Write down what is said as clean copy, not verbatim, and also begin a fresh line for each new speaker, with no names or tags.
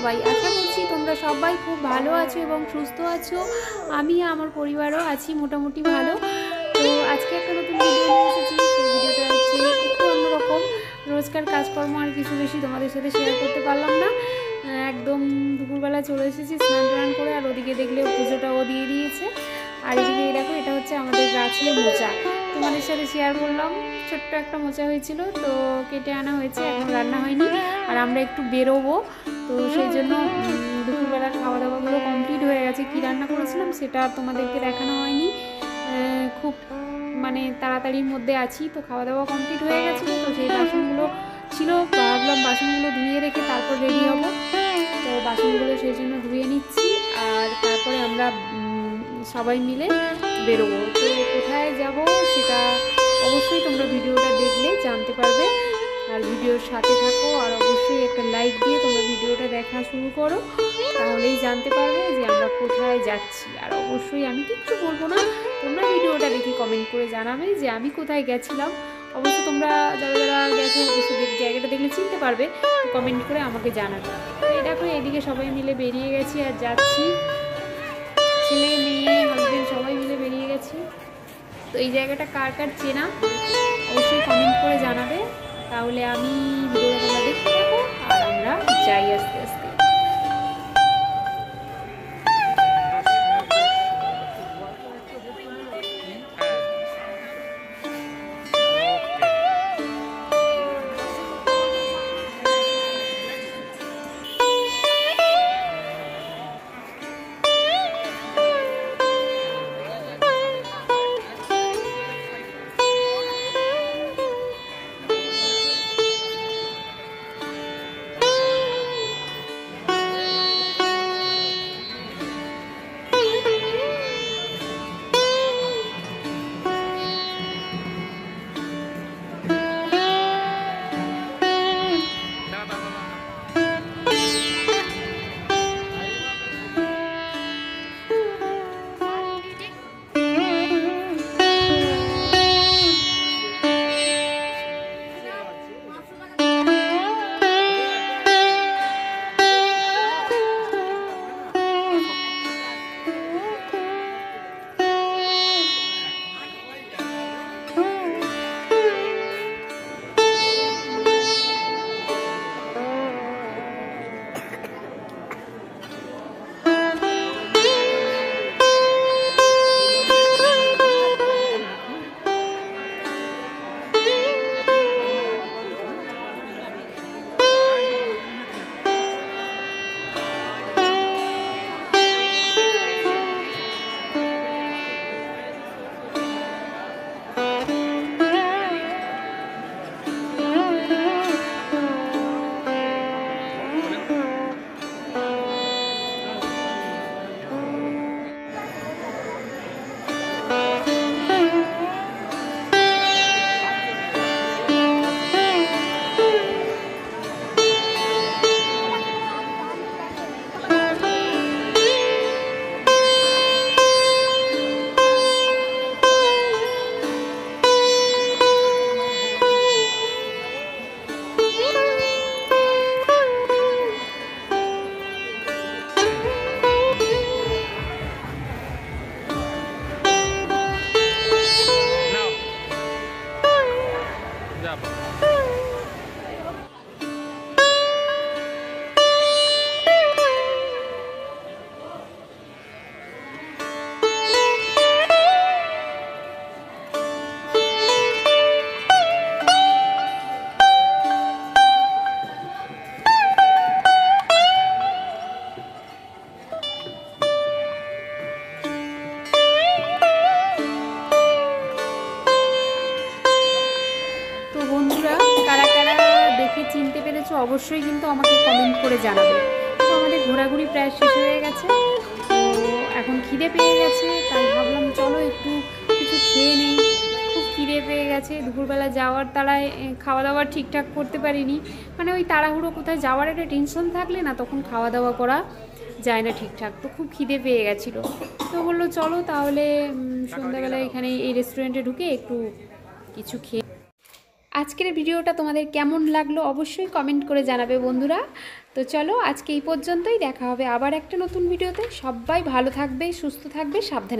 সবাই। আশা করছি তোমরা সবাই খুব ভালো আছো এবং সুস্থ আছো। আমি আমার পরিবারও আছি মোটামুটি ভালো। তো আজকে একটা নতুন ভিডিও নিয়ে এসেছি। সেই ভিডিওটা হচ্ছে একটু অন্যরকম। রোজকার কাজকর্ম আর কিছু বেশি তোমাদের সাথে শেয়ার করতে পারলাম না। একদম দুপুরবেলা চলে এসেছি স্নান টান করে, আর ওদিকে দেখলে পুজোটাও দিয়ে দিয়েছে। আর এদিকে দেখো, এটা হচ্ছে আমাদের গাছের মোচা, তোমাদের সাথে শেয়ার করলাম। ছোট্ট একটা মোচা হয়েছিল, তো কেটে আনা হয়েছে, এখন রান্না হয়নি। আর আমরা একটু বেরোবো, তো সেই জন্য দুপুরবেলার খাওয়া দাওয়াগুলো কমপ্লিট হয়ে গেছে। কী রান্না করেছিলাম সেটা তোমাদেরকে দেখানো হয়নি, খুব মানে তাড়াতাড়ির মধ্যে আছি। তো খাওয়া দাওয়া কমপ্লিট হয়ে গেছিলো, তো সেই বাসনগুলো ছিল, ভাবলাম বাসনগুলো ধুয়ে রেখে তারপর রেডি হব। তো বাসনগুলো সেই জন্য ধুয়ে নিচ্ছি, আর তারপরে আমরা সবাই মিলে বেরোবো। তো কোথায় যাব সেটা অবশ্যই তোমরা ভিডিওটা দেখলে জানতে পারবে। আর ভিডিওর সাথে থাকো, আর অবশ্যই একটা লাইক দিয়ে তোমরা ভিডিওটা দেখা শুরু করো, তাহলেই জানতে পারবে যে আমরা কোথায় যাচ্ছি। আর অবশ্যই আমি কিচ্ছু বলবো না, তোমরা ভিডিওটা দেখে কমেন্ট করে জানাবে যে আমি কোথায় গেছিলাম। অবশ্য তোমরা যারা যারা গেছো অবশ্য জায়গাটা দেখলে চিনতে পারবে, কমেন্ট করে আমাকে জানাবে। তো এটা করে এদিকে সবাই মিলে বেরিয়ে গেছি আর যাচ্ছি, ছেলে মেয়ে হাজব্যান্ড সবাই মিলে বেরিয়ে গেছি। তো এই জায়গাটা কার কার চেনা অবশ্যই কমেন্ট করে জানাবে, তাহলে আমি ভিডিওটা তোমরা দেখতে থাকো আর আমরা যাই আস্তে আস্তে। চিনতে পেরেছো অবশ্যই কিন্তু আমাকে কমেন্ট করে জানাবে। তো আমাদের ঘোরাঘুরি প্রায় শেষ হয়ে গেছে, তো এখন খিদে পেয়ে গেছে, তাই ভাবলাম চলো একটু কিছু খেয়ে নেই। খুব খিদে পেয়ে গেছে, দুপুরবেলা যাওয়ার তাড়ায় খাওয়া দাওয়া ঠিকঠাক করতে পারিনি। মানে ওই তাড়াহুড়ো কোথায় যাওয়ার একটা টেনশন থাকলে না, তখন খাওয়া দাওয়া করা যায় না ঠিকঠাক। তো খুব খিদে পেয়ে গেছিলো, তো বললো চলো তাহলে সন্ধ্যাবেলা এখানে এই রেস্টুরেন্টে ঢুকে একটু কিছু খেয়ে। আজকের ভিডিওটা তোমাদের কেমন লাগলো অবশ্যই কমেন্ট করে জানাবে বন্ধুরা। তো চলো আজকে এই পর্যন্তই, দেখা হবে আবার একটা নতুন ভিডিওতে। সবাই ভালো থাকবে, সুস্থ থাকবে, সাবধানে